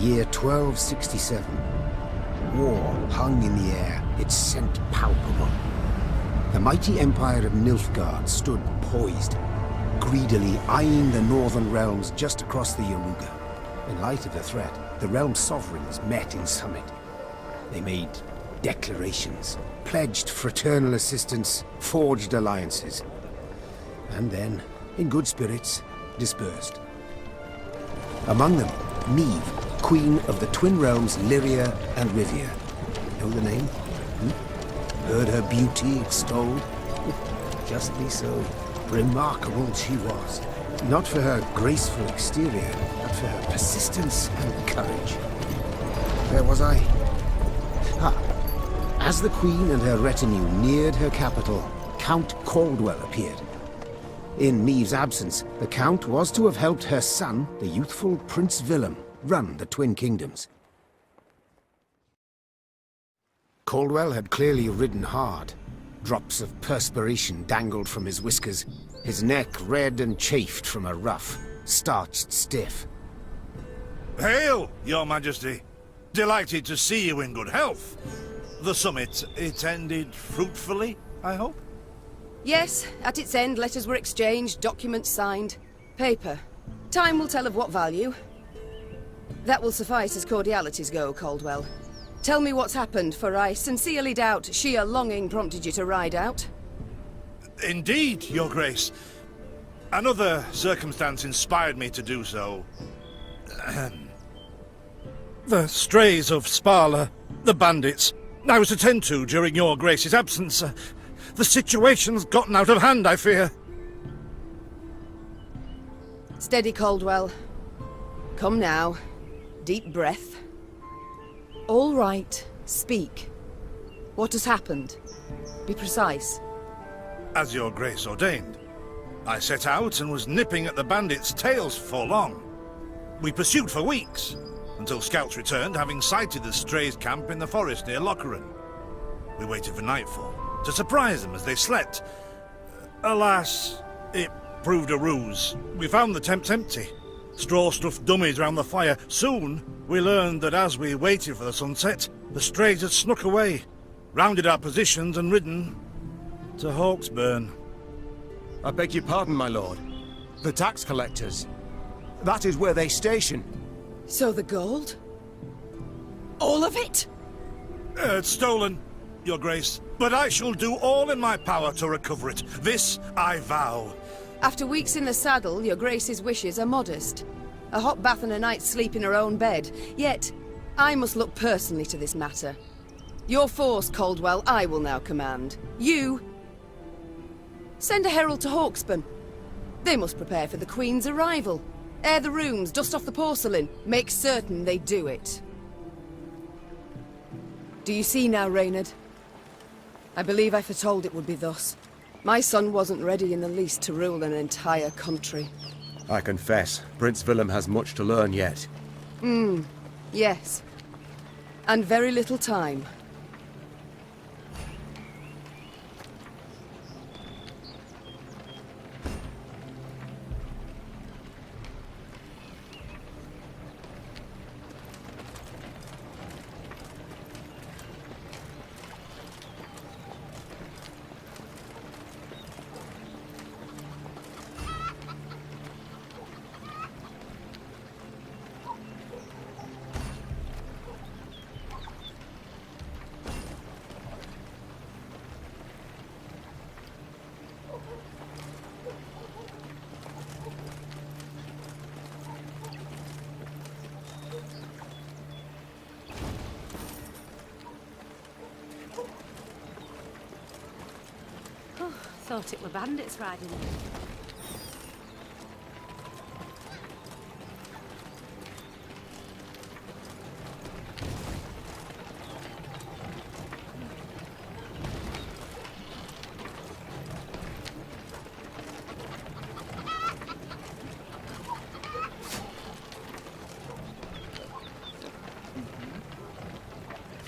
year 1267. War hung in the air, its scent palpable. The mighty empire of Nilfgaard stood poised, greedily eyeing the northern realms just across the Yaruga. In light of the threat, the realm's sovereigns met in summit. They made declarations, pledged fraternal assistance, forged alliances, and then, in good spirits, dispersed. Among them, Neve, Queen of the Twin Realms Lyria and Rivia. Know the name? Heard her beauty extolled? Justly so. Remarkable she was. Not for her graceful exterior, but for her persistence and courage. Where was I? As the Queen and her retinue neared her capital, Count Caldwell appeared. In Neve's absence, the Count was to have helped her son, the youthful Prince Willem, run the Twin Kingdoms. Caldwell had clearly ridden hard. Drops of perspiration dangled from his whiskers, his neck red and chafed from a ruff, starched stiff. Hail, Your Majesty! Delighted to see you in good health. The summit, it ended fruitfully, I hope? Yes, at its end letters were exchanged, documents signed. Paper. Time will tell of what value. That will suffice as cordialities go, Caldwell. Tell me what's happened, for I sincerely doubt sheer longing prompted you to ride out. Indeed, Your Grace. Another circumstance inspired me to do so. The strays of Sparla, the bandits, I was to tend to during Your Grace's absence. The situation's gotten out of hand, I fear. Steady, Caldwell. Come now. Deep breath. All right. Speak. What has happened? Be precise. As Your Grace ordained, I set out and was nipping at the bandits' tails for long. We pursued for weeks, until scouts returned, having sighted the strays' camp in the forest near Locheren. We waited for nightfall to surprise them as they slept. Alas, it proved a ruse. We found the tents empty, straw-stuffed dummies round the fire. Soon, we learned that as we waited for the sunset, the strays had snuck away, rounded our positions and ridden to Hawksburn. I beg your pardon, my lord. The tax collectors. That is where they station. So the gold? All of it? It's stolen, Your Grace, but I shall do all in my power to recover it. This I vow. After weeks in the saddle, Your Grace's wishes are modest. A hot bath and a night's sleep in her own bed. Yet, I must look personally to this matter. Your force, Caldwell, I will now command. You... send a herald to Hawksburn. They must prepare for the Queen's arrival. Air the rooms, dust off the porcelain. Make certain they do it. Do you see now, Reynard? I believe I foretold it would be thus. My son wasn't ready in the least to rule an entire country. I confess, Prince Willem has much to learn yet. Yes. And very little time. Thought it were bandits riding in.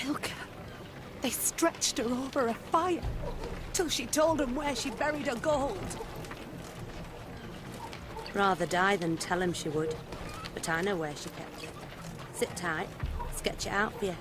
Milka. They stretched her over a fire till she told them where she buried her gold. Rather die than tell him she would, but I know where she kept it. Sit tight. Sketch it out for you.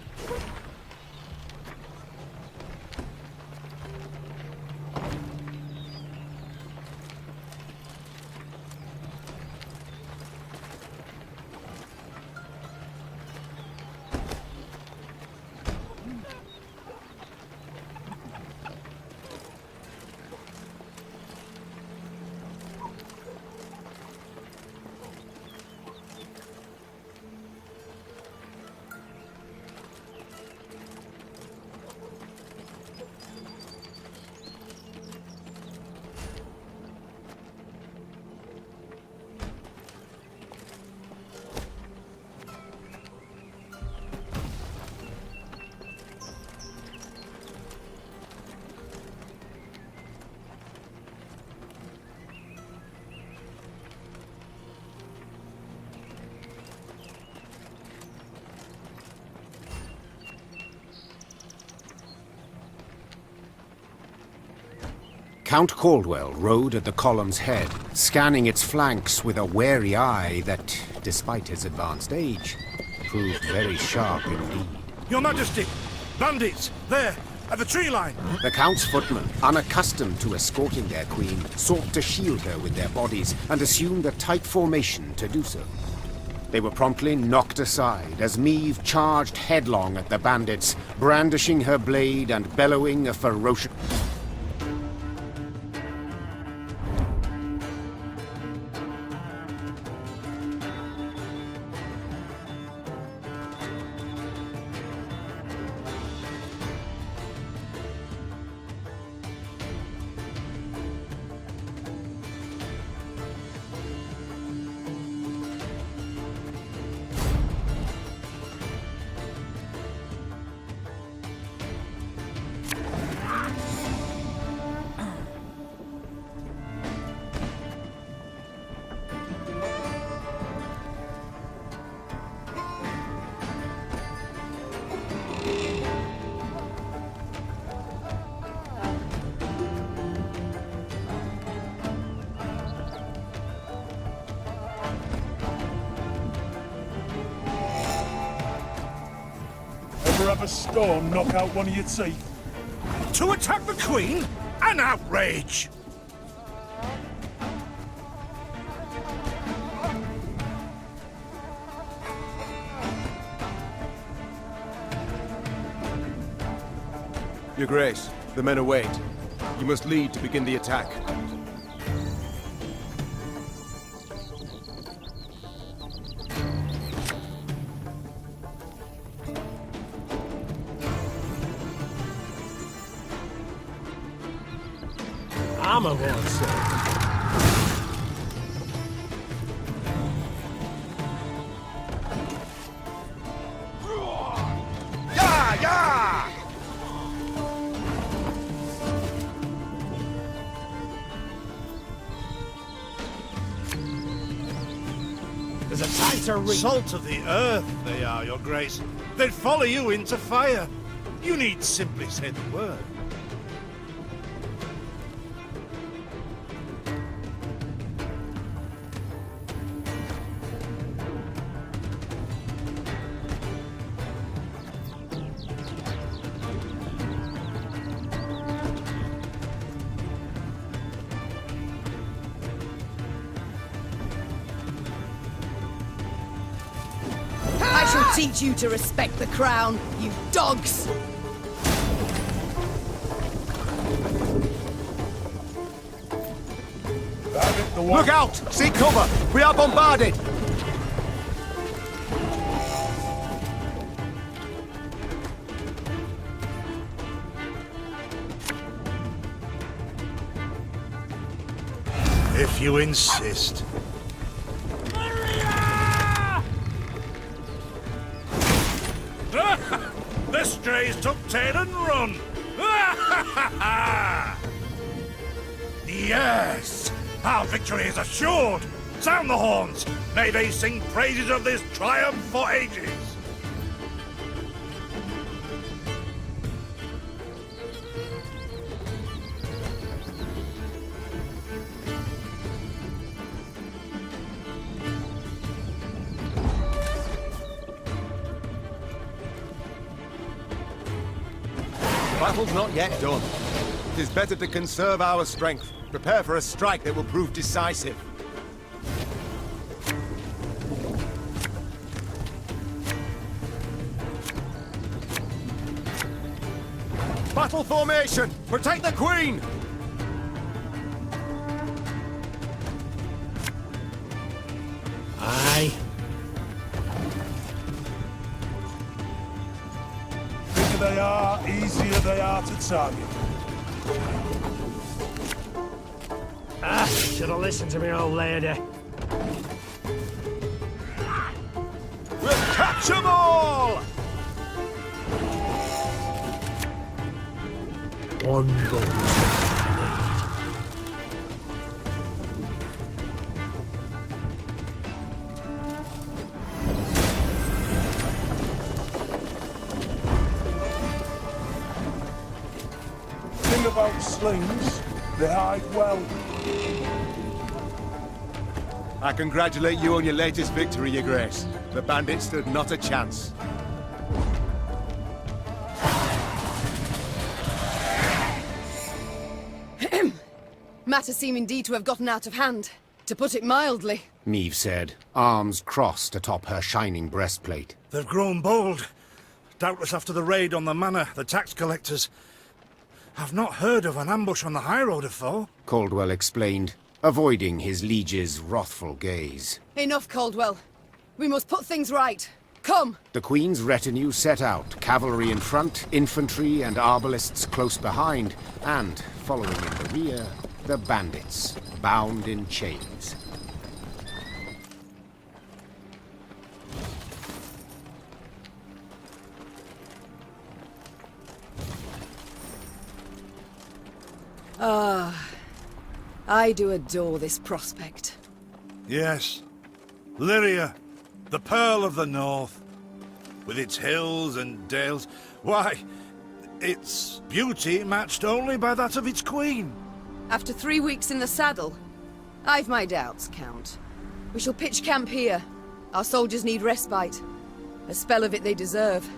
Count Caldwell rode at the column's head, scanning its flanks with a wary eye that, despite his advanced age, proved very sharp indeed. Your Majesty! Bandits! There! At the tree line! The Count's footmen, unaccustomed to escorting their queen, sought to shield her with their bodies and assumed a tight formation to do so. They were promptly knocked aside as Meve charged headlong at the bandits, brandishing her blade and bellowing a ferocious... Ever have a storm knock out one of your teeth? To attack the Queen? An outrage! Your Grace, the men await. You must lead to begin the attack. I'm a one, Yeah, yeah! There's a tighter reach. Salt of the earth, they are, Your Grace. They'd follow you into fire. You need simply say the word. I shall teach you to respect the crown, you dogs! Look out! Seek cover! We are bombarded! If you insist. The strays took tail and run! Yes! Our victory is assured! Sound the horns! May they sing praises of this triumph for ages! Battle's not yet done. It is better to conserve our strength. Prepare for a strike that will prove decisive. Battle formation! Protect the Queen! Aye. Bigger they are, easier they are to target. Should have listened to me, old lady. We'll catch 'em all! One goes. Thing about slings, they hide well. I congratulate you on your latest victory, Your Grace. The bandits stood not a chance. Matters seem indeed to have gotten out of hand, to put it mildly. Neve said, arms crossed atop her shining breastplate. They've grown bold. Doubtless after the raid on the manor, the tax collectors. I've not heard of an ambush on the high road afore. Caldwell explained, avoiding his liege's wrathful gaze. Enough, Caldwell. We must put things right. Come! The Queen's retinue set out, cavalry in front, infantry and arbalists close behind, and, following in the rear, the bandits, bound in chains. I do adore this prospect. Yes. Lyria, the Pearl of the North. With its hills and dales. Why, its beauty matched only by that of its queen. After 3 weeks in the saddle, I've my doubts, Count. We shall pitch camp here. Our soldiers need respite. A spell of it they deserve.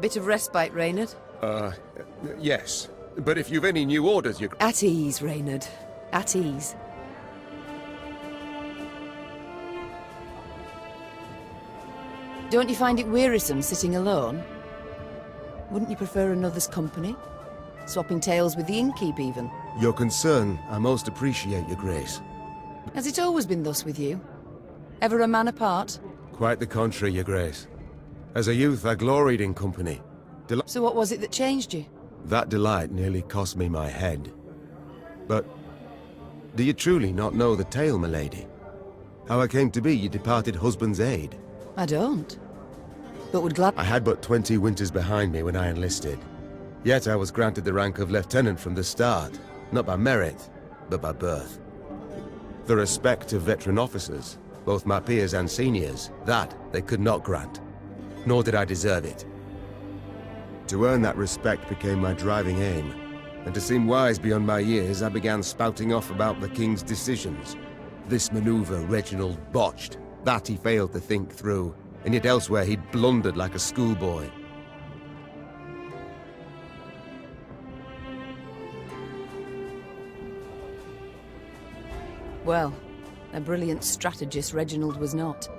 bit of respite, Reynard? Yes. But if you've any new orders, you... At ease, Reynard. At ease. Don't you find it wearisome sitting alone? Wouldn't you prefer another's company? Swapping tales with the innkeep, even? Your concern, I most appreciate, Your Grace. Has it always been thus with you? Ever a man apart? Quite the contrary, Your Grace. As a youth, I gloried in company. So what was it that changed you? That delight nearly cost me my head. But do you truly not know the tale, my lady? How I came to be your departed husband's aide? I don't. But would glad... I had but 20 winters behind me when I enlisted. Yet I was granted the rank of lieutenant from the start. Not by merit, but by birth. The respect of veteran officers, both my peers and seniors, that they could not grant. Nor did I deserve it. To earn that respect became my driving aim. And to seem wise beyond my years, I began spouting off about the king's decisions. This maneuver Reginald botched. That he failed to think through. And yet elsewhere he'd blundered like a schoolboy. Well, a brilliant strategist Reginald was not.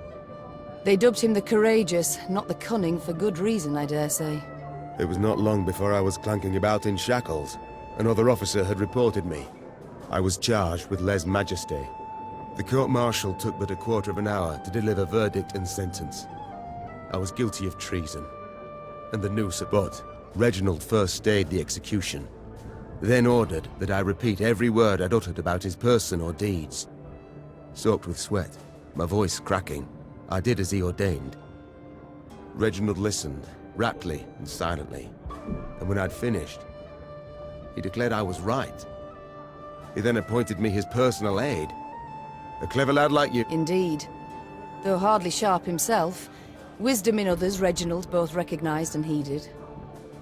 They dubbed him the courageous, not the cunning, for good reason, I dare say. It was not long before I was clanking about in shackles. Another officer had reported me. I was charged with lèse-majesté. The court-martial took but a quarter of an hour to deliver verdict and sentence. I was guilty of treason, and the noose, but Reginald first stayed the execution, then ordered that I repeat every word I'd uttered about his person or deeds. Soaked with sweat, my voice cracking, I did as he ordained. Reginald listened, raptly and silently, and when I'd finished, he declared I was right. He then appointed me his personal aide. A clever lad like you. Indeed. Though hardly sharp himself, wisdom in others Reginald both recognized and heeded.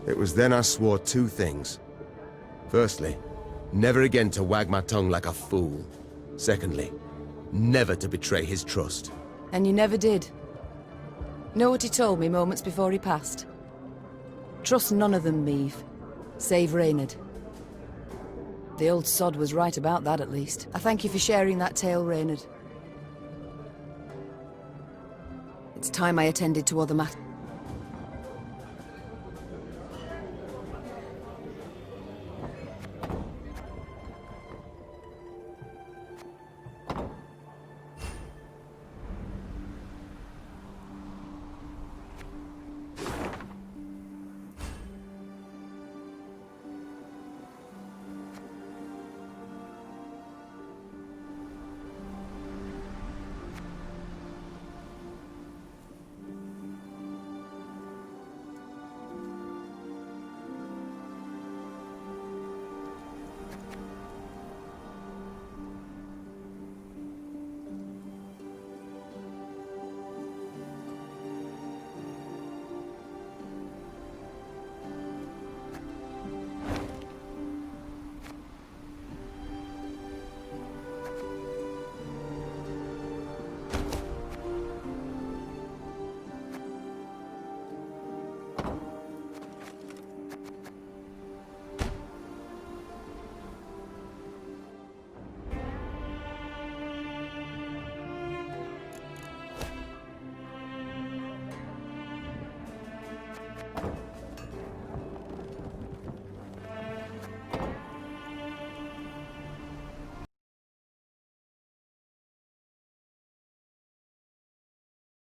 It was then I swore two things. Firstly, never again to wag my tongue like a fool. Secondly, never to betray his trust. And you never did. Know what he told me moments before he passed? Trust none of them, Meave. Save Reynard. The old sod was right about that, at least. I thank you for sharing that tale, Reynard. It's time I attended to other matters.